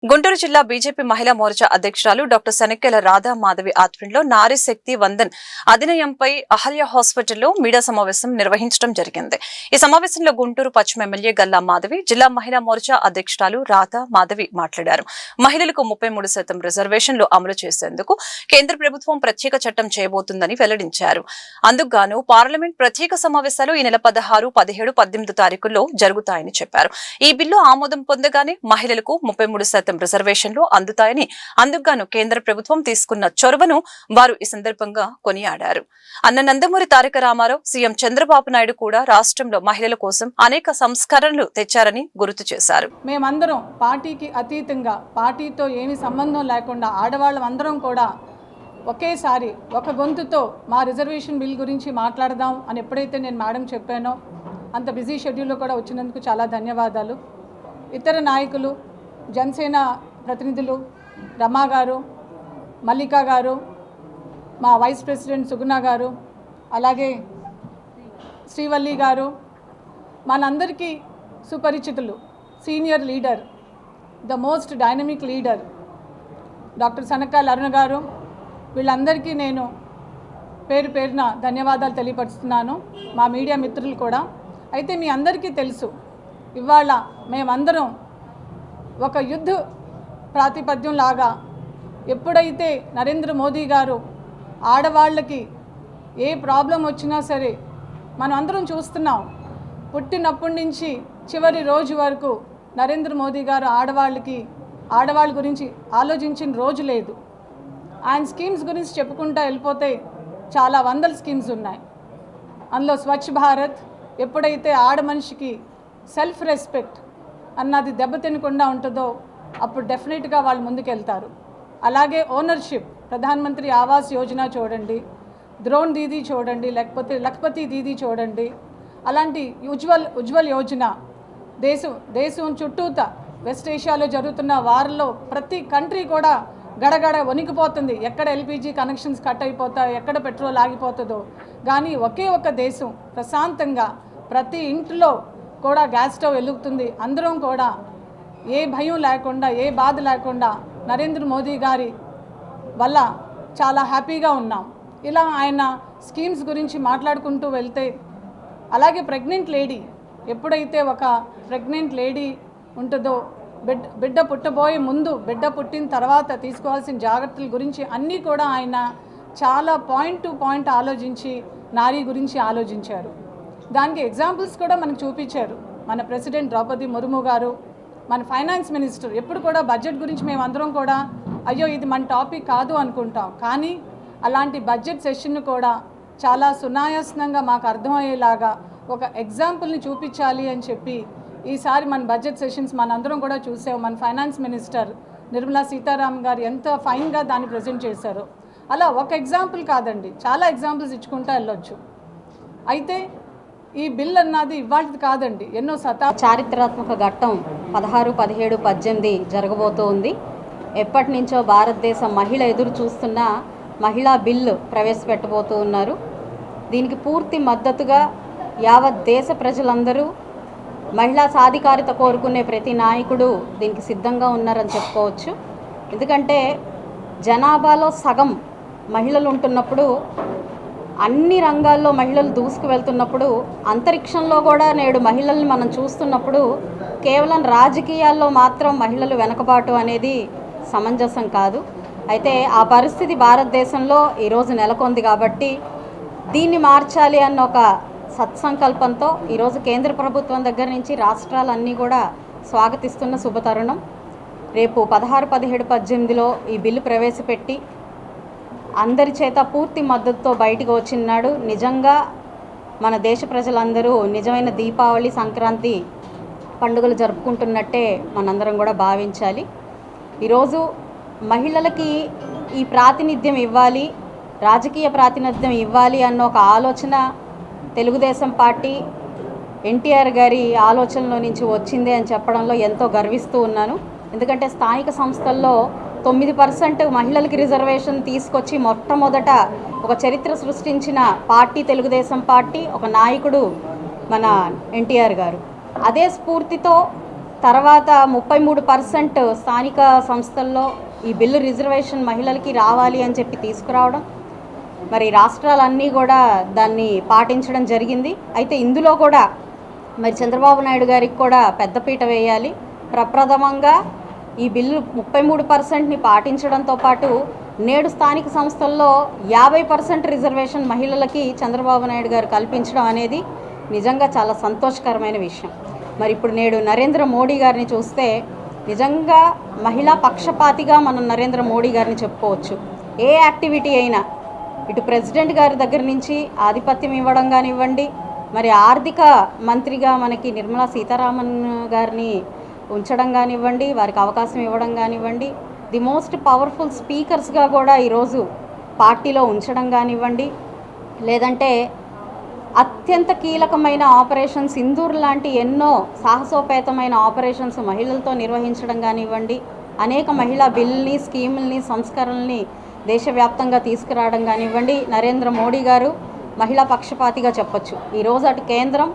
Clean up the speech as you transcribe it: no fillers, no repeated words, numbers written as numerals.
గుంటూరు జిల్లా బీజేపీ మహిళా మోర్చా అధ్యక్షురాలు డాక్టర్ శనక్కెల రాధా మాధవి ఆధ్వర్యంలో నారీ శక్తి వందన్ అధినయంపై అహల్య హాస్పిటల్లో మీడియా సమావేశం నిర్వహించడం జరిగింది. ఈ సమావేశంలో గుంటూరు పశ్చిమ ఎమ్మెల్యే గల్లా మాధవి, జిల్లా మహిళా మోర్చా అధ్యక్షురాలు రాధా మాధవి మాట్లాడారు. మహిళలకు 33% రిజర్వేషన్లు అమలు చేసేందుకు కేంద్ర ప్రభుత్వం ప్రత్యేక చట్టం చేయబోతుందని వెల్లడించారు. అందుకుగాను పార్లమెంట్ ప్రత్యేక సమావేశాలు ఈ నెల 16, 17, 18 తారీఖుల్లో జరుగుతాయని చెప్పారు. ఈ బిల్లు ఆమోదం పొందగానే మహిళలకు 33% రిజర్వేషన్లు అందుతాయని, అందుకుగాను కేంద్ర ప్రభుత్వం తీసుకున్న చొరవను వారు ఈ సందర్భంగా కొనియాడారు. అన్న నందమూరి తారక రామారావు, సీఎం చంద్రబాబు నాయుడు కూడా రాష్ట్రంలో మహిళల కోసం అనేక సంస్కరణలు తెచ్చారని గుర్తు చేశారు. మేమందరం పార్టీకి అతీతంగా, పార్టీతో ఏమీ సంబంధం లేకుండా ఆడవాళ్ళందరం కూడా ఒకేసారి ఒక గొంతుతో మా రిజర్వేషన్ బిల్ గురించి మాట్లాడదాం అని ఎప్పుడైతే నేను మేడం చెప్పానో, అంత బిజీ షెడ్యూల్లో కూడా వచ్చినందుకు చాలా ధన్యవాదాలు. ఇతర నాయకులు, జనసేన ప్రతినిధులు రమా గారు, మల్లికా గారు, మా వైస్ ప్రెసిడెంట్ సుగుణ గారు, అలాగే శ్రీవల్లి గారు, మనందరికీ సుపరిచితులు, senior leader, the most dynamic leader doctor Shanakkela Aruna గారు, వీళ్ళందరికీ నేను పేరు పేరున ధన్యవాదాలు తెలియపరుస్తున్నాను. మా మీడియా మిత్రులు కూడా. అయితే మీ అందరికీ తెలుసు, ఇవాళ మేమందరం ఒక యుద్ధ ప్రాతిపద్యం లాగా ఎప్పుడైతే నరేంద్ర మోదీ గారు ఆడవాళ్ళకి ఏ ప్రాబ్లం వచ్చినా సరే, మనం అందరం చూస్తున్నాం, పుట్టినప్పటి నుంచి చివరి రోజు వరకు నరేంద్ర మోదీ గారు ఆడవాళ్ళ గురించి ఆలోచించిన రోజు లేదు. ఆయన స్కీమ్స్ గురించి చెప్పుకుంటూ వెళ్ళిపోతే చాలా వందల స్కీమ్స్ ఉన్నాయి. అందులో స్వచ్ఛ భారత్, ఎప్పుడైతే ఆడ మనిషికి సెల్ఫ్ రెస్పెక్ట్ అన్నది దెబ్బతినకుండా ఉంటుందో అప్పుడు డెఫినెట్గా వాళ్ళు ముందుకెళ్తారు. అలాగే ఓనర్షిప్, ప్రధానమంత్రి ఆవాస్ యోజన చూడండి, ద్రోణ్ దీదీ చూడండి, లేకపోతే లఖపతి దీదీ చూడండి, అలాంటి ఉజ్వల్ యోజన, దేశం చుట్టూత వెస్ట్ ఏషియాలో జరుగుతున్న వారిలో ప్రతి కంట్రీ కూడా గడగడ వణికిపోతుంది. ఎక్కడ ఎల్పిజి కనెక్షన్స్ కట్ అయిపోతాయి, ఎక్కడ పెట్రోల్ ఆగిపోతుందో. కానీ ఒకే ఒక దేశం ప్రశాంతంగా ప్రతి ఇంట్లో కూడా గ్యాస్ స్టవ్ వెలుగుతుంది. అందరం కూడా ఏ భయం లేకుండా, ఏ బాధ లేకుండా నరేంద్ర మోదీ గారి వల్ల చాలా హ్యాపీగా ఉన్నాం. ఇలా ఆయన స్కీమ్స్ గురించి మాట్లాడుకుంటూ వెళ్తే, అలాగే ప్రెగ్నెంట్ లేడీ, ఎప్పుడైతే ఒక ప్రెగ్నెంట్ లేడీ ఉంటుందో, బిడ్డ పుట్టబోయే ముందు, బిడ్డ పుట్టిన తర్వాత తీసుకోవాల్సిన జాగ్రత్తల గురించి అన్నీ కూడా ఆయన చాలా పాయింట్ టు పాయింట్ ఆలోచించి నారీ గురించి ఆలోచించారు. దానికి ఎగ్జాంపుల్స్ కూడా మనకు చూపించారు. మన ప్రెసిడెంట్ ద్రౌపది ముర్ము గారు, మన ఫైనాన్స్ మినిస్టర్ ఎప్పుడు కూడా బడ్జెట్ గురించి మేమందరం కూడా అయ్యో ఇది మన టాపిక్ కాదు అనుకుంటాం, కానీ అలాంటి బడ్జెట్ సెషన్ను కూడా చాలా సునాయాసంగా మాకు అర్థమయ్యేలాగా ఒక ఎగ్జాంపుల్ని చూపించాలి అని చెప్పి ఈసారి మన బడ్జెట్ సెషన్స్ మనందరం కూడా చూసాం. మన ఫైనాన్స్ మినిస్టర్ నిర్మలా సీతారామన్ గారు ఎంత ఫైన్గా దాన్ని ప్రజెంట్ చేశారు. అలా ఒక ఎగ్జాంపుల్ కాదండి, చాలా ఎగ్జాంపుల్స్ ఇచ్చుకుంటూ వెళ్ళొచ్చు. అయితే ఈ బిల్ అన్నది ఇవాళది కాదండి, ఎన్నో చారిత్రాత్మక ఘట్టం 16, 17, 18 జరగబోతూ ఉంది. ఎప్పటి నుంచో భారతదేశ మహిళ ఎదురు చూస్తున్న మహిళా బిల్లు ప్రవేశపెట్టబోతూ ఉన్నారు. దీనికి పూర్తి మద్దతుగా యావత్ దేశ ప్రజలందరూ, మహిళా సాధికారిత కోరుకునే ప్రతి నాయకుడు దీనికి సిద్ధంగా ఉన్నారని చెప్పుకోవచ్చు. ఎందుకంటే జనాభాలో సగం మహిళలు ఉంటున్నప్పుడు, అన్ని రంగాల్లో మహిళలు దూసుకు వెళ్తున్నప్పుడు, అంతరిక్షంలో కూడా నేడు మహిళల్ని మనం చూస్తున్నప్పుడు, కేవలం రాజకీయాల్లో మాత్రం మహిళలు వెనకబాటు అనేది సమంజసం కాదు. అయితే ఆ పరిస్థితి భారతదేశంలో ఈరోజు నెలకొంది. కాబట్టి దీన్ని మార్చాలి అన్న ఒక సత్సంకల్పంతో ఈరోజు కేంద్ర ప్రభుత్వం దగ్గర నుంచి రాష్ట్రాలన్నీ కూడా స్వాగతిస్తున్న శుభతరుణం. రేపు 16, 17, 18లో ఈ బిల్లు ప్రవేశపెట్టి అందరి చేత పూర్తి మద్దతుతో బయటకు వచ్చినాడు నిజంగా మన దేశ ప్రజలందరూ నిజమైన దీపావళి, సంక్రాంతి పండుగలు జరుపుకుంటున్నట్టే మనందరం కూడా భావించాలి. ఈరోజు మహిళలకి ఈ ప్రాతినిధ్యం ఇవ్వాలి, రాజకీయ ప్రాతినిధ్యం ఇవ్వాలి అన్న ఒక ఆలోచన తెలుగుదేశం పార్టీ ఎన్టీఆర్ గారి ఆలోచనలో నుంచి వచ్చింది అని చెప్పడంలో ఎంతో గర్విస్తూ ఉన్నాను. ఎందుకంటే స్థానిక సంస్థల్లో 9% మహిళలకి రిజర్వేషన్ తీసుకొచ్చి మొట్టమొదట ఒక చరిత్ర సృష్టించిన పార్టీ తెలుగుదేశం పార్టీ, ఒక నాయకుడు మన ఎన్టీఆర్ గారు. అదే స్ఫూర్తితో తర్వాత 33% స్థానిక సంస్థల్లో ఈ బిల్లు రిజర్వేషన్ మహిళలకి రావాలి అని చెప్పి తీసుకురావడం, మరి రాష్ట్రాలన్నీ కూడా దాన్ని పాటించడం జరిగింది. అయితే ఇందులో కూడా మరి చంద్రబాబు నాయుడు గారికి కూడా పెద్దపీట వేయాలి. ప్రప్రథమంగా ఈ బిల్లు 33%ని పాటించడంతో పాటు నేడు స్థానిక సంస్థల్లో 50% రిజర్వేషన్ మహిళలకి చంద్రబాబు నాయుడు గారు కల్పించడం అనేది నిజంగా చాలా సంతోషకరమైన విషయం. మరి ఇప్పుడు నేడు నరేంద్ర మోడీ గారిని చూస్తే నిజంగా మహిళా పక్షపాతిగా మనం నరేంద్ర మోడీ గారిని చెప్పుకోవచ్చు. ఏ యాక్టివిటీ అయినా ఇటు ప్రెసిడెంట్ గారి దగ్గర నుంచి ఆధిపత్యం ఇవ్వడం కానివ్వండి, మరి ఆర్థిక మంత్రిగా మనకి నిర్మలా సీతారామన్ గారిని ఉంచడం కానివ్వండి, వారికి అవకాశం ఇవ్వడం కానివ్వండి, ది మోస్ట్ పవర్ఫుల్ స్పీకర్స్గా కూడా ఈరోజు పార్టీలో ఉంచడం కానివ్వండి, లేదంటే అత్యంత కీలకమైన ఆపరేషన్ సింధూర్ లాంటి ఎన్నో సాహసోపేతమైన ఆపరేషన్స్ మహిళలతో నిర్వహించడం కానివ్వండి, అనేక మహిళా బిల్లుల్ని, స్కీముల్ని, సంస్కరణల్ని దేశవ్యాప్తంగా తీసుకురావడం కానివ్వండి, నరేంద్ర మోడీ గారు మహిళా పక్షపాతిగా చెప్పొచ్చు. ఈరోజు అటు కేంద్రం